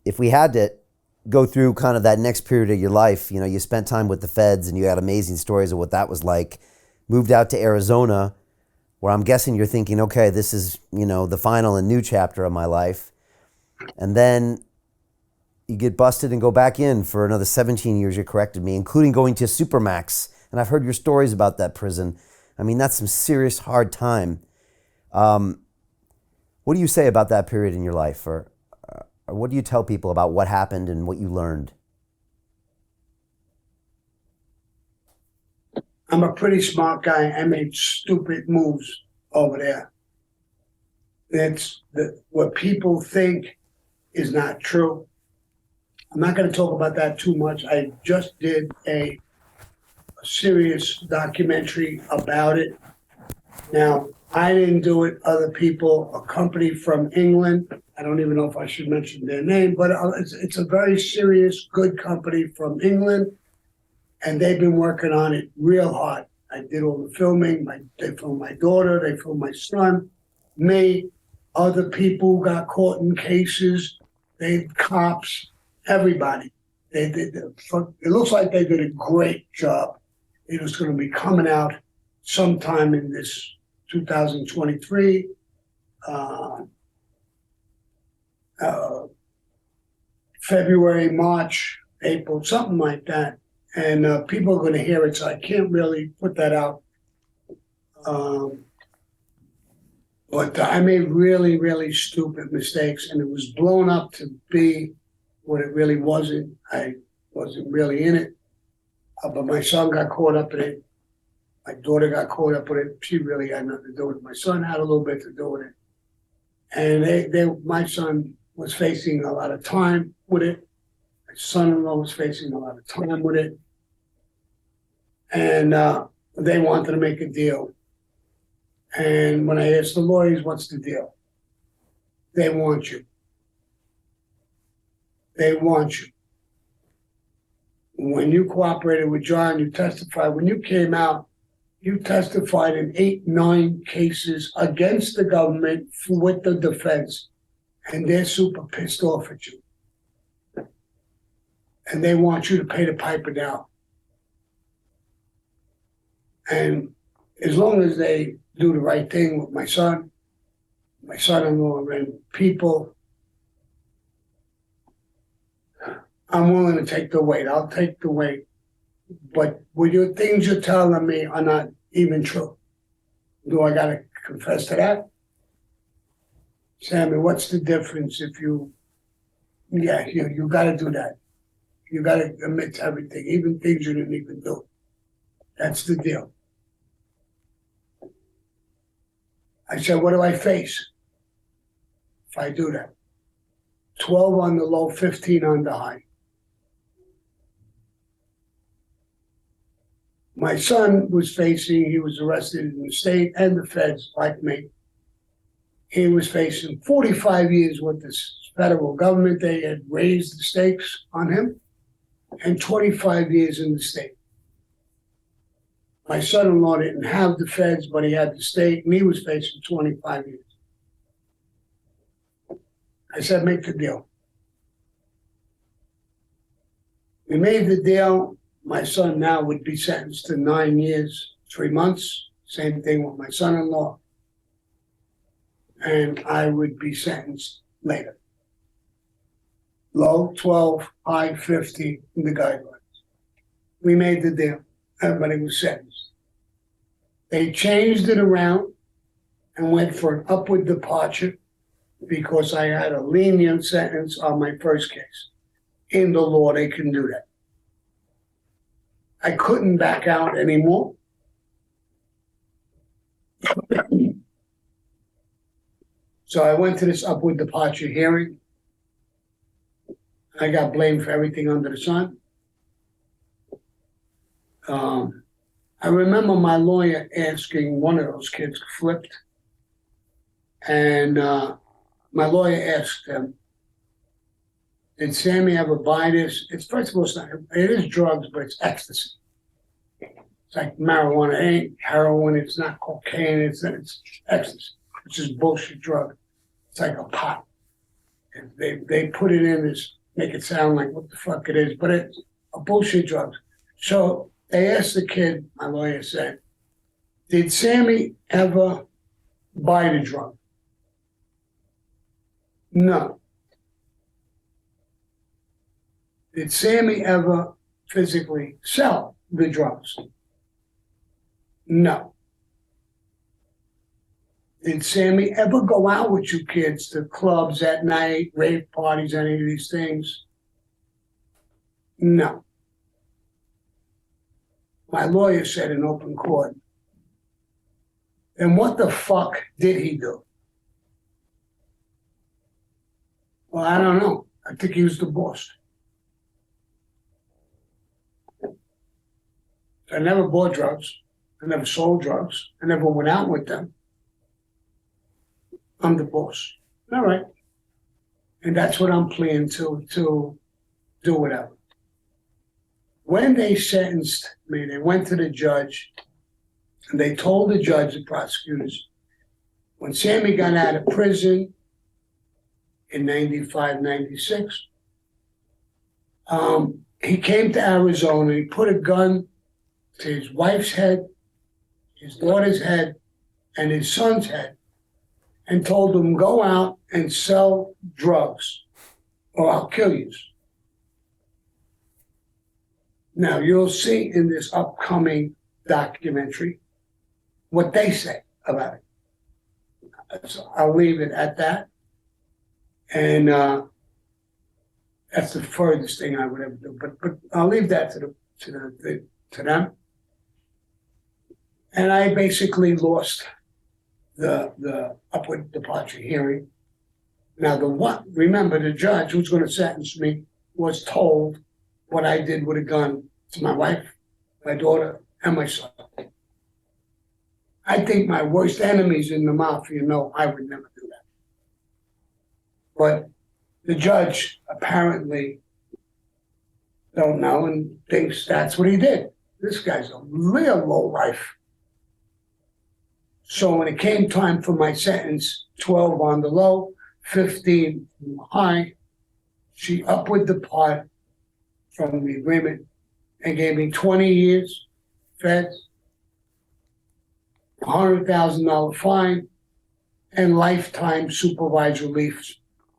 if we had to go through kind of that next period of your life, you know, you spent time with the feds and you had amazing stories of what that was like, moved out to Arizona, where I'm guessing you're thinking, okay, this is, you know, the final and new chapter of my life. And then you get busted and go back in for another 17 years, you corrected me, including going to Supermax. And I've heard your stories about that prison. I mean, that's some serious hard time. What do you say about that period in your life? Or what do you tell people about what happened and what you learned? I'm a pretty smart guy. I made stupid moves over there. What people think is not true. I'm not going to talk about that too much. I just did a serious documentary about it. Now, I didn't do it. Other people, a company from England. I don't even know if I should mention their name, but it's a very serious, good company from England, and they've been working on it real hard. I did all the filming. They filmed my daughter. They filmed my son, me, other people who got caught in cases. Cops, everybody. It looks like they did a great job. It was going to be coming out sometime in this 2023. February, March, April, something like that. And people are going to hear it, so I can't really put that out. But I made really, really stupid mistakes, and it was blown up to be what it really wasn't. I wasn't really in it. But my son got caught up in it. My daughter got caught up with it. She really had nothing to do with it. My son had a little bit to do with it. And my son was facing a lot of time with it. My son-in-law was facing a lot of time with it. And they wanted to make a deal. And when I asked the lawyers, what's the deal? They want you. They want you. When you cooperated with John, you testified. When you came out, you testified in 8, 9 cases against the government with the defense. And they're super pissed off at you. And they want you to pay the piper down. And as long as they do the right thing with my son-in-law, and people, I'm willing to take the weight. I'll take the weight. But things you're telling me are not even true. Do I got to confess to that? Sammy, what's the difference if you got to do that. You got to admit to everything, even things you didn't even do. That's the deal. I said, what do I face if I do that? 12 on the low, 15 on the high. My son was he was arrested in the state and the feds, like me. He was facing 45 years with the federal government. They had raised the stakes on him, and 25 years in the state. My son-in-law didn't have the feds, but he had the state, and he was facing 25 years. I said, make the deal. We made the deal. My son now would be sentenced to 9 years, 3 months. Same thing with my son-in-law. And I would be sentenced later. Low 12, high 50 in the guidelines. We made the deal. Everybody was sentenced. They changed it around and went for an upward departure because I had a lenient sentence on my first case. In the law, they can do that. I couldn't back out anymore. So I went to this upward departure hearing. I got blamed for everything under the sun. I remember my lawyer asking one of those kids flipped, and my lawyer asked him, did Sammy ever buy this? First of all, it is drugs, but it's ecstasy. It's like marijuana. It ain't heroin. It's not cocaine. It's ecstasy, which is bullshit drug. It's like a pot. They put it in as, make it sound like what the fuck it is, but it's a bullshit drug. So they asked the kid, my lawyer said, did Sammy ever buy the drug? No. Did Sammy ever physically sell the drugs? No. Did Sammy ever go out with you kids to clubs at night, rave parties, any of these things? No. My lawyer said in open court, then what the fuck did he do? Well, I don't know. I think he was the boss. I never bought drugs. I never sold drugs. I never went out with them. I'm the boss. All right. And that's what I'm pleading to do whatever. When they sentenced me, they went to the judge and they told the judge, the prosecutors, when Sammy got out of prison in 95, 96, he came to Arizona, he put a gun to his wife's head, his daughter's head, and his son's head, and told them, go out and sell drugs or I'll kill you. Now, you'll see in this upcoming documentary what they say about it. So I'll leave it at that. And that's the furthest thing I would ever do. But I'll leave that to them. And I basically lost the upward departure hearing. Now, remember, the judge who's going to sentence me was told what I did with a gun to my wife, my daughter, and my son. I think my worst enemies in the Mafia know I would never do that. But the judge apparently don't know and thinks that's what he did. This guy's a real lowlife. So when it came time for my sentence, 12 on the low, 15 on the high, she upward departed from the agreement and gave me 20 years, feds, $100,000 fine, and lifetime supervised relief.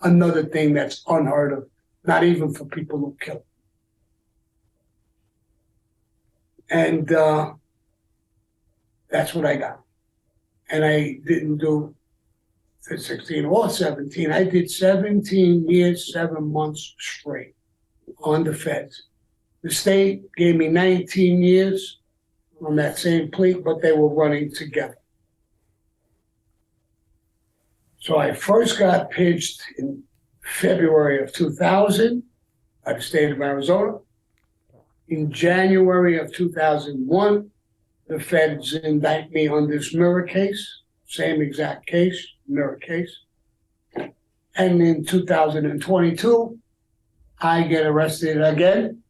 Another thing that's unheard of, not even for people who kill. And that's what I got. And I didn't do 16 or 17. I did 17 years, 7 months straight on the feds. The state gave me 19 years on that same plea, but they were running together. So I first got pinched in February of 2000 by the state of Arizona. In January of 2001, the feds indict me on this mirror case, same exact case, mirror case. And in 2022, I get arrested again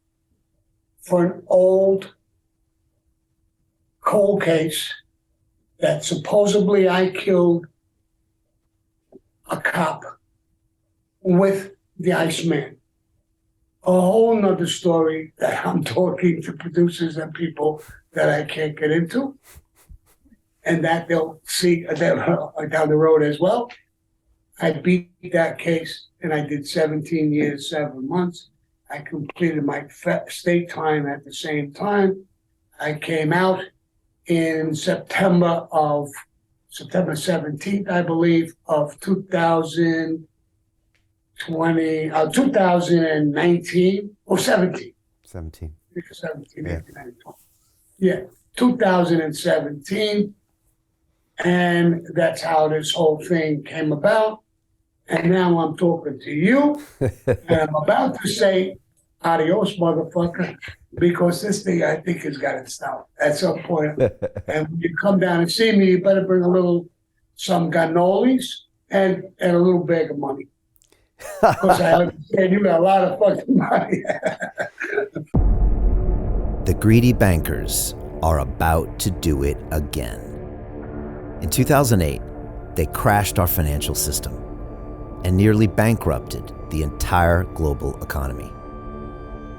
for an old cold case that supposedly I killed a cop with the Iceman. A whole nother story that I'm talking to producers and people that I can't get into, and that they'll see down the road as well. I beat that case, and I did 17 years, 7 months. I completed my state time at the same time. I came out in September 17th, I believe, of 2019 or 17. 17. 17, Yeah. 18, 19, 20. Yeah, 2017. And that's how this whole thing came about. And now I'm talking to you, and I'm about to say, adios, motherfucker, because this thing, I think, has got to stop at some point. And when you come down and see me, you better bring some cannolis and a little bag of money. Because I understand you got a lot of fucking money. The greedy bankers are about to do it again. In 2008, they crashed our financial system. and nearly bankrupted the entire global economy.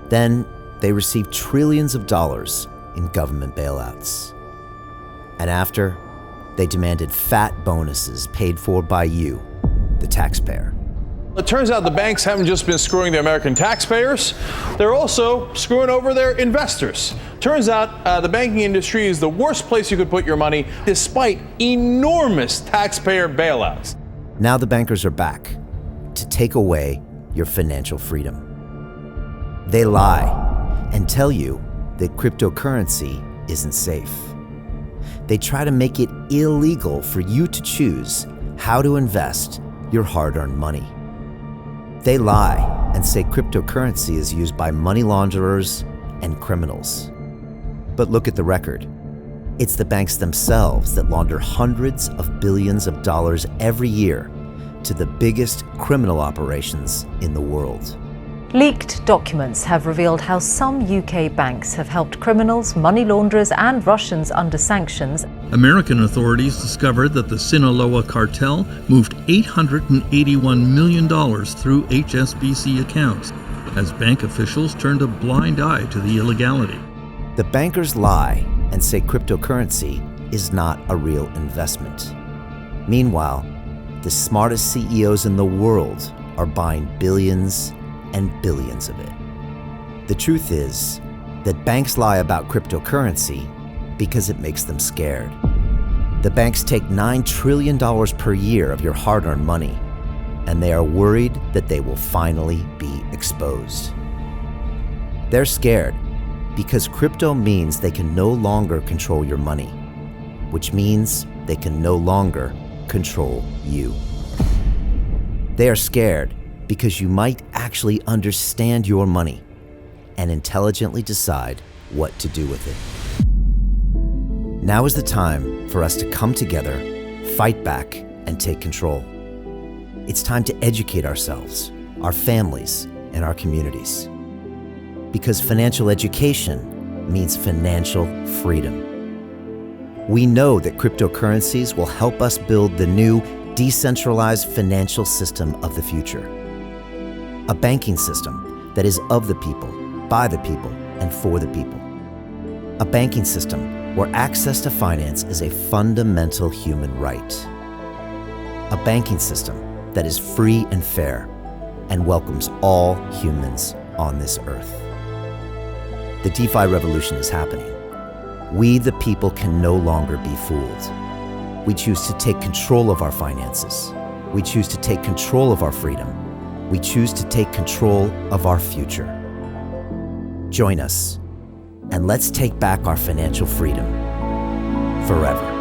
Then they received trillions of dollars in government bailouts. And after, they demanded fat bonuses paid for by you, the taxpayer. It turns out the banks haven't just been screwing the American taxpayers, they're also screwing over their investors. Turns out the banking industry is the worst place you could put your money, despite enormous taxpayer bailouts. Now the bankers are back to take away your financial freedom. They lie and tell you that cryptocurrency isn't safe. They try to make it illegal for you to choose how to invest your hard-earned money. They lie and say cryptocurrency is used by money launderers and criminals. But look at the record. It's the banks themselves that launder hundreds of billions of dollars every year to the biggest criminal operations in the world. Leaked documents have revealed how some UK banks have helped criminals, money launderers and Russians under sanctions. American authorities discovered that the Sinaloa cartel moved $881 million through HSBC accounts as bank officials turned a blind eye to the illegality. The bankers lie and say cryptocurrency is not a real investment. Meanwhile, the smartest CEOs in the world are buying billions and billions of it. The truth is that banks lie about cryptocurrency because it makes them scared. The banks take $9 trillion per year of your hard-earned money, and they are worried that they will finally be exposed. They're scared because crypto means they can no longer control your money, which means they can no longer control you. They are scared because you might actually understand your money and intelligently decide what to do with it. Now is the time for us to come together, fight back, and take control. It's time to educate ourselves, our families, and our communities. Because financial education means financial freedom. We know that cryptocurrencies will help us build the new decentralized financial system of the future. A banking system that is of the people, by the people, and for the people. A banking system where access to finance is a fundamental human right. A banking system that is free and fair and welcomes all humans on this earth. The DeFi revolution is happening. We, the people, can no longer be fooled. We choose to take control of our finances. We choose to take control of our freedom. We choose to take control of our future. Join us, and let's take back our financial freedom forever.